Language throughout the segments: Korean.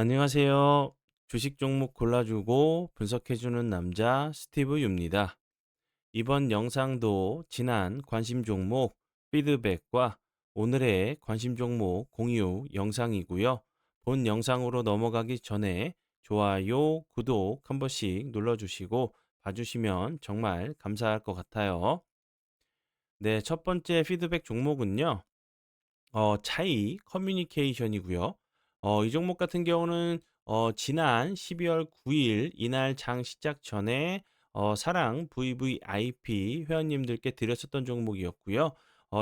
안녕하세요. 주식 종목 골라주고 분석해주는 남자 스티브 유입니다. 이번 영상도 지난 관심 종목 피드백과 오늘의 관심 종목 공유 영상이고요. 본 영상으로 넘어가기 전에 좋아요, 구독 한 번씩 눌러주시고 봐주시면 정말 감사할 것 같아요. 네, 첫 번째 피드백 종목은요. 차이 커뮤니케이션이고요. 이 종목 같은 경우는 지난 12월 9일 이날 장 시작 전에 사랑 VVIP 회원님들께 드렸었던 종목이었고요.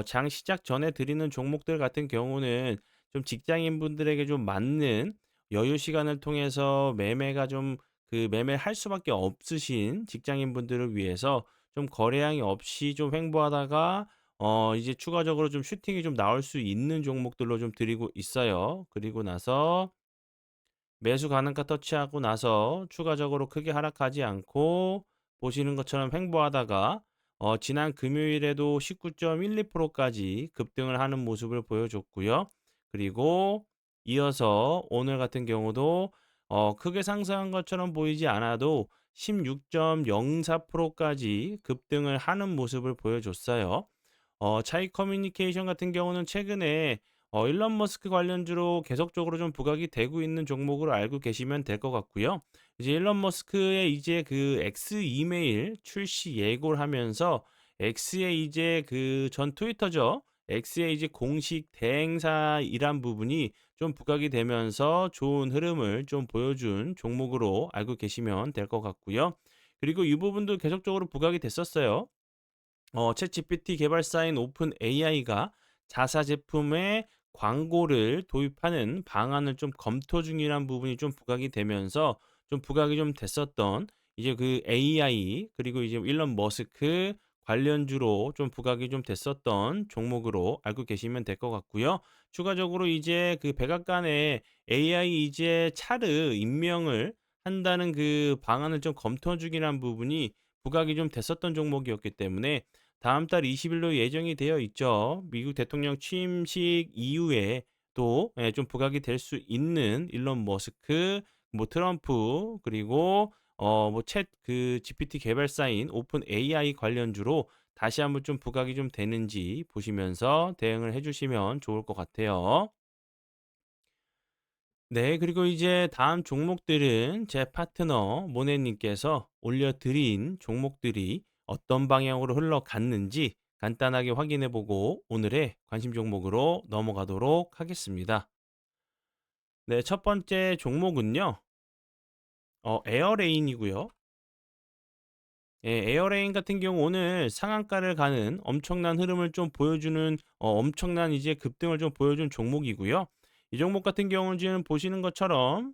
장 시작 전에 드리는 종목들 같은 경우는 좀 직장인분들에게 좀 맞는 여유 시간을 통해서 매매가 좀 매매할 수밖에 없으신 직장인분들을 위해서 좀 거래량이 없이 좀 횡보하다가 이제 추가적으로 좀 슈팅이 좀 나올 수 있는 종목들로 좀 드리고 있어요. 그리고 나서 매수 가능가 터치하고 나서 추가적으로 크게 하락하지 않고 보시는 것처럼 횡보하다가 지난 금요일에도 19.12%까지 급등을 하는 모습을 보여줬고요. 그리고 이어서 오늘 같은 경우도 크게 상승한 것처럼 보이지 않아도 16.04%까지 급등을 하는 모습을 보여줬어요. 차이 커뮤니케이션 같은 경우는 최근에 일론 머스크 관련주로 계속적으로 좀 부각이 되고 있는 종목으로 알고 계시면 될 것 같고요. 이제 일론 머스크의 이제 그 X 이메일 출시 예고를 하면서 X의 이제 그 전 트위터죠. X의 이제 공식 대행사이란 부분이 좀 부각이 되면서 좋은 흐름을 좀 보여준 종목으로 알고 계시면 될 것 같고요. 그리고 이 부분도 계속적으로 부각이 됐었어요. 챗GPT 개발사인 오픈 AI가 자사 제품에 광고를 도입하는 방안을 좀 검토 중이란 부분이 좀 부각이 되면서 좀 부각이 좀 됐었던 이제 그 AI 그리고 이제 일론 머스크 관련주로 좀 부각이 좀 됐었던 종목으로 알고 계시면 될 것 같고요. 추가적으로 이제 그 백악관에 AI 이제 차르 임명을 한다는 그 방안을 좀 검토 중이란 부분이 부각이 좀 됐었던 종목이었기 때문에 다음 달 20일로 예정이 되어 있죠. 미국 대통령 취임식 이후에 또 좀 부각이 될 수 있는 일론 머스크, 뭐 트럼프 그리고 뭐 챗 그 GPT 개발사인 오픈 AI 관련주로 다시 한번 좀 부각이 좀 되는지 보시면서 대응을 해 주시면 좋을 것 같아요. 네, 그리고 이제 다음 종목들은 제 파트너 모네님께서 올려드린 종목들이 어떤 방향으로 흘러갔는지 간단하게 확인해 보고 오늘의 관심 종목으로 넘어가도록 하겠습니다. 네, 첫 번째 종목은요, 에어레인이고요. 예, 에어레인 같은 경우 오늘 상한가를 가는 엄청난 흐름을 좀 보여주는 엄청난 이제 급등을 좀 보여준 종목이고요. 이 종목 같은 경우는 지금 보시는 것처럼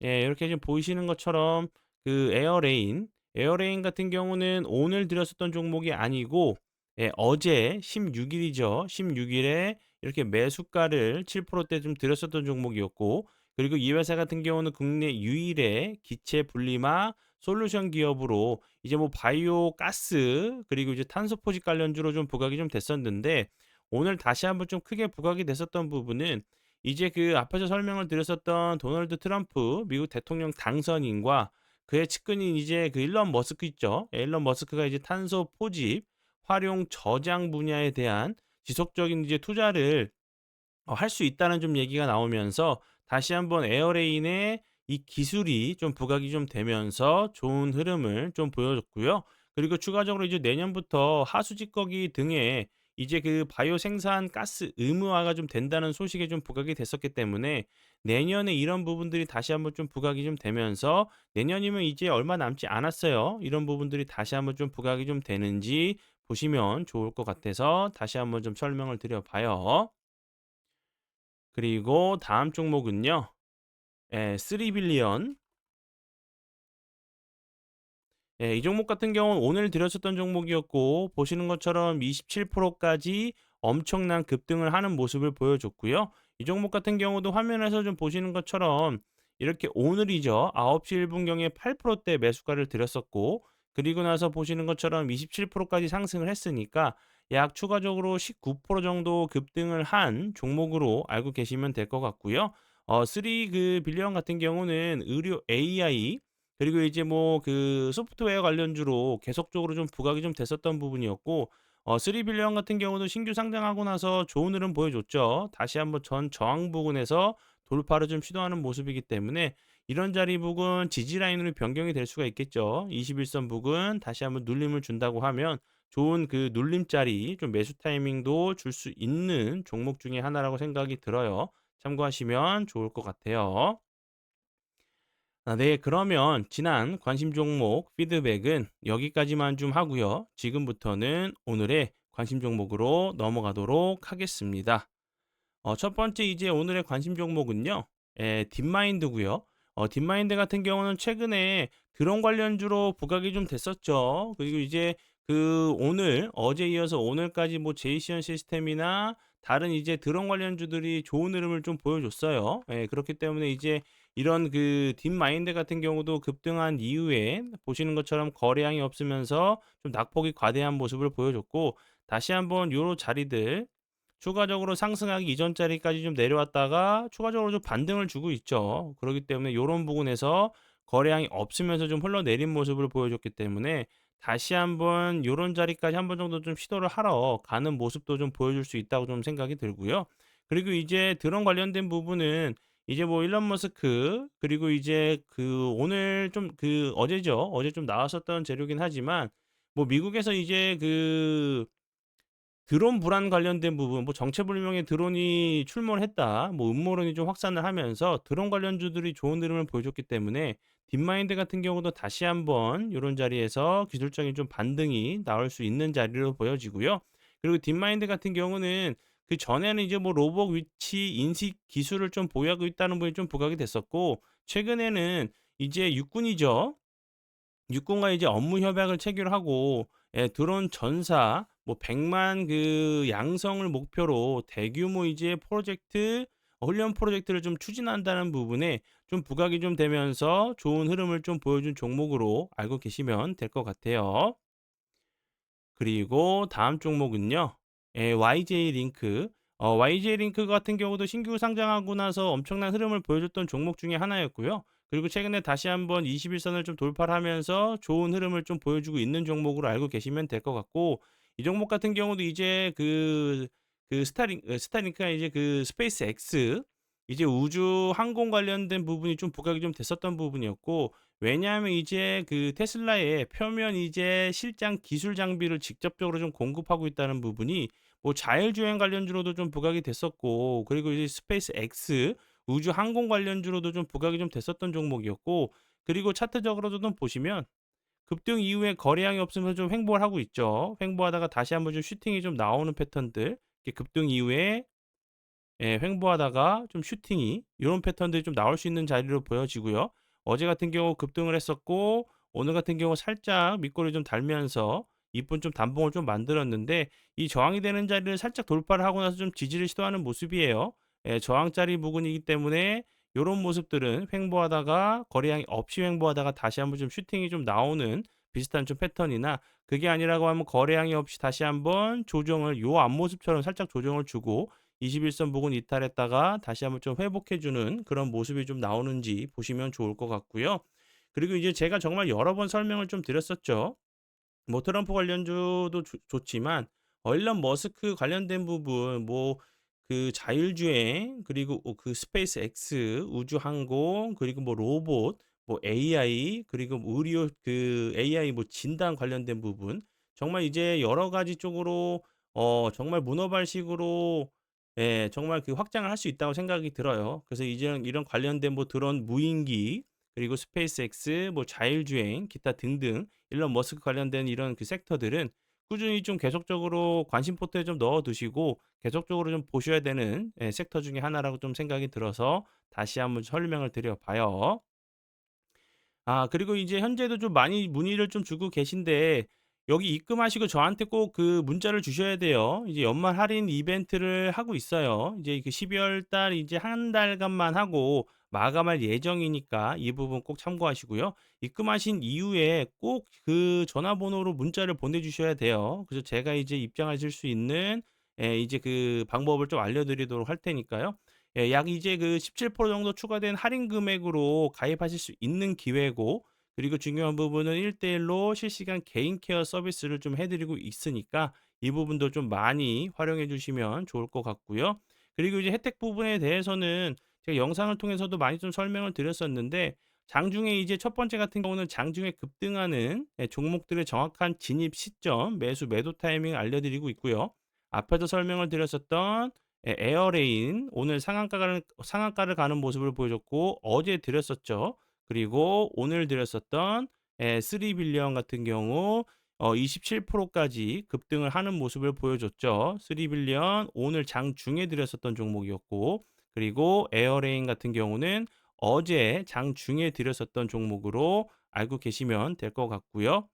예, 이렇게 지금 보이시는 것처럼 그 에어레인 같은 경우는 오늘 들었었던 종목이 아니고 예, 어제 16일 일이죠. 16일 일에 이렇게 매수가를 7%대 좀 들었었던 종목이었고 그리고 이 회사 같은 경우는 국내 유일의 기체 분리막 솔루션 기업으로 이제 뭐 바이오 가스 그리고 이제 탄소 포집 관련주로 좀 부각이 좀 됐었는데 오늘 다시 한번 좀 크게 부각이 됐었던 부분은 이제 그 앞에서 설명을 드렸었던 도널드 트럼프 미국 대통령 당선인과 그의 측근인 이제 그 일론 머스크 있죠. 예, 일론 머스크가 이제 탄소 포집, 활용 저장 분야에 대한 지속적인 이제 투자를 할 수 있다는 좀 얘기가 나오면서 다시 한번 에어레인의 이 기술이 좀 부각이 좀 되면서 좋은 흐름을 좀 보여줬고요. 그리고 추가적으로 이제 내년부터 하수 찌꺼기 등의 이제 그 바이오 생산 가스 의무화가 좀 된다는 소식이 좀 부각이 됐었기 때문에 내년에 이런 부분들이 다시 한번 좀 부각이 좀 되면서 내년이면 이제 얼마 남지 않았어요. 이런 부분들이 다시 한번 좀 부각이 좀 되는지 보시면 좋을 것 같아서 다시 한번 좀 설명을 드려봐요. 그리고 다음 종목은요. 3빌리언. 이 종목 같은 경우는 오늘 들었었던 종목이었고 보시는 것처럼 27%까지 엄청난 급등을 하는 모습을 보여줬고요. 이 종목 같은 경우도 화면에서 좀 보시는 것처럼 이렇게 오늘이죠. 9시 1분경에 8%대 매수가를 들였었고 그리고 나서 보시는 것처럼 27%까지 상승을 했으니까 약 추가적으로 19% 정도 급등을 한 종목으로 알고 계시면 될 것 같고요. 쓰리 그 빌리언 같은 경우는 의료 AI 그리고 이제 뭐 그 소프트웨어 관련주로 계속적으로 좀 부각이 좀 됐었던 부분이었고 쓰리 빌리언 같은 경우도 신규 상장하고 나서 좋은 흐름 보여줬죠. 다시 한번 전 저항 부근에서 돌파를 좀 시도하는 모습이기 때문에 이런 자리 부근 지지 라인으로 변경이 될 수가 있겠죠. 21선 부근 다시 한번 눌림을 준다고 하면 좋은 그 눌림자리 좀 매수 타이밍도 줄 수 있는 종목 중에 하나라고 생각이 들어요. 참고하시면 좋을 것 같아요. 네. 그러면 지난 관심 종목 피드백은 여기까지만 좀 하고요. 지금부터는 오늘의 관심 종목으로 넘어가도록 하겠습니다. 첫 번째 이제 오늘의 관심 종목은요. 딥마인드고요. 딥마인드 같은 경우는 최근에 드론 관련주로 부각이 좀 됐었죠. 그리고 이제 그 오늘 어제 이어서 오늘까지 뭐 제이시언 시스템이나 다른 이제 드론 관련주들이 좋은 흐름을 좀 보여줬어요. 그렇기 때문에 이제 이런 그 딥마인드 같은 경우도 급등한 이후에 보시는 것처럼 거래량이 없으면서 좀 낙폭이 과대한 모습을 보여줬고 다시 한번 요런 자리들 추가적으로 상승하기 이전 자리까지 좀 내려왔다가 추가적으로 좀 반등을 주고 있죠. 그렇기 때문에 요런 부분에서 거래량이 없으면서 좀 흘러내린 모습을 보여줬기 때문에 다시 한번 요런 자리까지 한 번 정도 좀 시도를 하러 가는 모습도 좀 보여줄 수 있다고 좀 생각이 들고요. 그리고 이제 드론 관련된 부분은 이제 뭐 일론 머스크 그리고 이제 그 오늘 좀 그 어제죠. 어제 좀 나왔었던 재료긴 하지만 뭐 미국에서 이제 그 드론 불안 관련된 부분 뭐 정체불명의 드론이 출몰했다. 뭐 음모론이 좀 확산을 하면서 드론 관련주들이 좋은 흐름을 보여줬기 때문에 딥마인드 같은 경우도 다시 한번 요런 자리에서 기술적인 좀 반등이 나올 수 있는 자리로 보여지고요. 그리고 딥마인드 같은 경우는 그전에는 이제 뭐 로봇 위치 인식 기술을 좀 보유하고 있다는 부분이 좀 부각이 됐었고 최근에는 이제 육군이죠. 육군과 이제 업무 협약을 체결하고 드론 전사 뭐 100만 그 양성을 목표로 대규모 이제 프로젝트 훈련 프로젝트를 좀 추진한다는 부분에 좀 부각이 좀 되면서 좋은 흐름을 좀 보여준 종목으로 알고 계시면 될 것 같아요. 그리고 다음 종목은요. YJ 링크. YJ 링크 같은 경우도 신규 상장하고 나서 엄청난 흐름을 보여줬던 종목 중에 하나였고요. 그리고 최근에 다시 한번 21선을 좀 돌파를 하면서 좋은 흐름을 좀 보여주고 있는 종목으로 알고 계시면 될 것 같고 이 종목 같은 경우도 이제 스타링크가 이제 그 스페이스 X 이제 우주 항공 관련된 부분이 좀 부각이 좀 됐었던 부분이었고 왜냐하면 이제 그 테슬라의 표면 이제 실장 기술 장비를 직접적으로 좀 공급하고 있다는 부분이 뭐 자율주행 관련주로도 좀 부각이 됐었고 그리고 이제 스페이스 X 우주 항공 관련주로도 좀 부각이 좀 됐었던 종목이었고 그리고 차트적으로도 좀 보시면 급등 이후에 거래량이 없으면서 좀 횡보를 하고 있죠. 횡보하다가 다시 한번 좀 슈팅이 좀 나오는 패턴들 이렇게 급등 이후에 횡보하다가 좀 슈팅이 요런 패턴들이 좀 나올 수 있는 자리로 보여지고요. 어제 같은 경우 급등을 했었고 오늘 같은 경우 살짝 밑꼬리 좀 달면서 이쁜 좀 단봉을 좀 만들었는데 이 저항이 되는 자리를 살짝 돌파를 하고 나서 좀 지지를 시도하는 모습이에요. 저항자리 부근이기 때문에 요런 모습들은 횡보하다가 거래량이 없이 횡보하다가 다시 한번 좀 슈팅이 좀 나오는 비슷한 좀 패턴이나 그게 아니라고 하면 거래량이 없이 다시 한번 조정을 요 앞모습처럼 살짝 조정을 주고 21선 부근 이탈했다가 다시 한번 좀 회복해 주는 그런 모습이 좀 나오는지 보시면 좋을 것 같고요. 그리고 이제 제가 정말 여러 번 설명을 좀 드렸었죠. 뭐 트럼프 관련주도 좋지만 일론 머스크 관련된 부분 뭐 그 자율주행 그리고 그 스페이스 X 우주 항공 그리고 뭐 로봇 뭐 AI 그리고 뭐 의료 그 AI 뭐 진단 관련된 부분 정말 이제 여러 가지 쪽으로 정말 문어발식으로 정말 그 확장을 할 수 있다고 생각이 들어요. 그래서 이제 이런 관련된 뭐 드론 무인기 그리고 스페이스X 뭐 자율주행 기타 등등 일론 머스크 관련된 이런 그 섹터들은 꾸준히 좀 계속적으로 관심 포트에 좀 넣어 두시고 계속적으로 좀 보셔야 되는 섹터 중에 하나라고 좀 생각이 들어서 다시 한번 설명을 드려 봐요. 그리고 이제 현재도 좀 많이 문의를 좀 주고 계신데 여기 입금하시고 저한테 꼭 그 문자를 주셔야 돼요. 이제 연말 할인 이벤트를 하고 있어요. 이제 그 12월 달 이제 한 달간만 하고 마감할 예정이니까 이 부분 꼭 참고하시고요. 입금하신 이후에 꼭 그 전화번호로 문자를 보내주셔야 돼요. 그래서 제가 이제 입장하실 수 있는 이제 그 방법을 좀 알려드리도록 할 테니까요. 약 이제 그 17% 정도 추가된 할인 금액으로 가입하실 수 있는 기회고, 그리고 중요한 부분은 1:1로 실시간 개인 케어 서비스를 좀 해 드리고 있으니까 이 부분도 좀 많이 활용해 주시면 좋을 것 같고요. 그리고 이제 혜택 부분에 대해서는 제가 영상을 통해서도 많이 좀 설명을 드렸었는데, 장중에 이제 첫 번째 같은 경우는 장중에 급등하는 종목들의 정확한 진입 시점, 매수 매도 타이밍을 알려드리고 있고요. 앞에서 설명을 드렸었던 에어레인 오늘 상한가를 가는 모습을 보여줬고, 어제 드렸었죠. 그리고 오늘 드렸었던 스리빌리언 같은 경우 27%까지 급등을 하는 모습을 보여줬죠. 스리빌리언 오늘 장중에 드렸었던 종목이었고, 그리고 에어레인 같은 경우는 어제 장중에 드렸었던 종목으로 알고 계시면 될 것 같고요.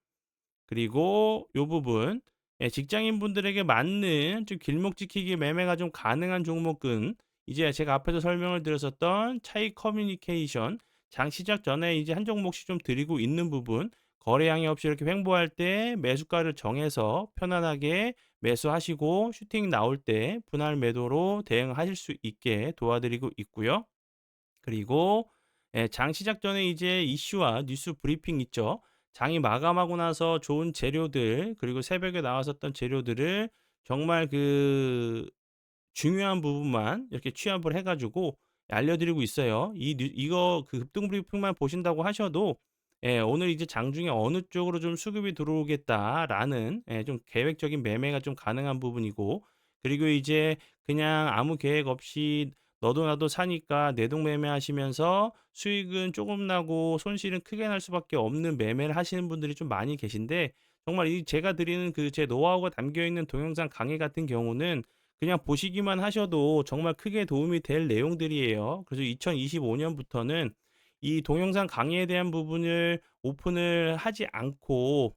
그리고 요 부분, 직장인분들에게 맞는 좀 길목 지키기 매매가 좀 가능한 종목은 이제 제가 앞에서 설명을 드렸었던 차이 커뮤니케이션, 장 시작 전에 이제 한 종목씩 좀 드리고 있는 부분, 거래량이 없이 이렇게 횡보할 때 매수가를 정해서 편안하게 매수하시고, 슈팅 나올 때 분할 매도로 대응하실 수 있게 도와드리고 있고요. 그리고 장 시작 전에 이제 이슈와 뉴스 브리핑 있죠. 장이 마감하고 나서 좋은 재료들, 그리고 새벽에 나왔었던 재료들을 정말 그 중요한 부분만 이렇게 취합을 해 가지고 알려드리고 있어요. 이거 그 급등 브리핑만 보신다고 하셔도 오늘 이제 장중에 어느 쪽으로 좀 수급이 들어오겠다라는 좀 계획적인 매매가 좀 가능한 부분이고, 그리고 이제 그냥 아무 계획 없이 너도 나도 사니까 내동 매매하시면서 수익은 조금 나고 손실은 크게 날 수밖에 없는 매매를 하시는 분들이 좀 많이 계신데, 정말 이 제가 드리는 그 제 노하우가 담겨 있는 동영상 강의 같은 경우는 그냥 보시기만 하셔도 정말 크게 도움이 될 내용들이에요. 그래서 2025년부터는 이 동영상 강의에 대한 부분을 오픈을 하지 않고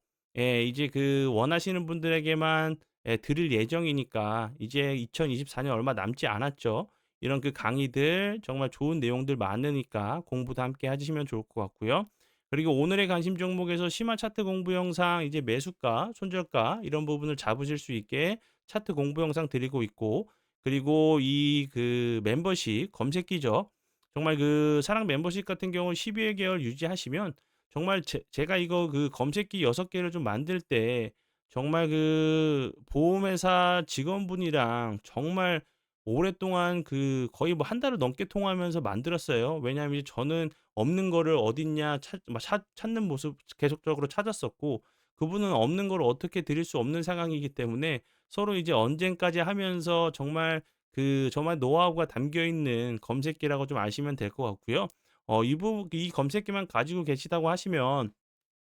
이제 그 원하시는 분들에게만 드릴 예정이니까, 이제 2024년 얼마 남지 않았죠. 이런 그 강의들 정말 좋은 내용들 많으니까 공부도 함께 해 주시면 좋을 것 같고요. 그리고 오늘의 관심 종목에서 심화 차트 공부 영상, 이제 매수가, 손절가 이런 부분을 잡으실 수 있게 차트 공부 영상 드리고 있고, 그리고 이 그 멤버십 검색기죠. 정말 그 사랑 멤버십 같은 경우 12회 개월 유지하시면 정말 제가 이거 그 검색기 6개를 좀 만들 때 정말 그 보험회사 직원분이랑 정말 오랫동안 그 거의 뭐 한 달을 넘게 통화하면서 만들었어요. 왜냐하면 이제 저는 없는 거를 어딨냐 찾는 모습 계속적으로 찾았었고, 그분은 없는 걸 어떻게 드릴 수 없는 상황이기 때문에 서로 이제 언쟁까지 하면서 정말 그 저만 노하우가 담겨 있는 검색기라고 좀 아시면 될 것 같고요. 이 검색기만 가지고 계시다고 하시면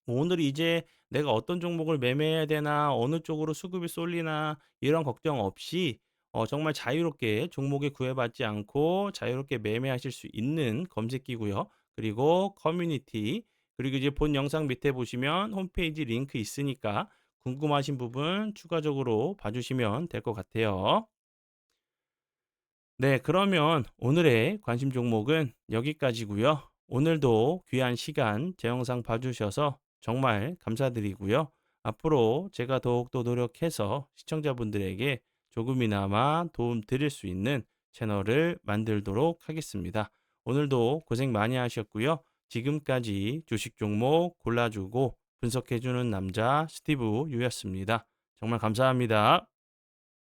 오늘 이제 내가 어떤 종목을 매매해야 되나, 어느 쪽으로 수급이 쏠리나 이런 걱정 없이 정말 자유롭게 종목에 구애받지 않고 자유롭게 매매하실 수 있는 검색기고요. 그리고 커뮤니티, 그리고 이제 본 영상 밑에 보시면 홈페이지 링크 있으니까 궁금하신 부분 추가적으로 봐주시면 될 것 같아요. 네, 그러면 오늘의 관심 종목은 여기까지고요. 오늘도 귀한 시간 제 영상 봐주셔서 정말 감사드리고요. 앞으로 제가 더욱더 노력해서 시청자분들에게 조금이나마 도움 드릴 수 있는 채널을 만들도록 하겠습니다. 오늘도 고생 많이 하셨고요. 지금까지 주식 종목 골라주고 분석해주는 남자 스티브 유였습니다. 정말 감사합니다.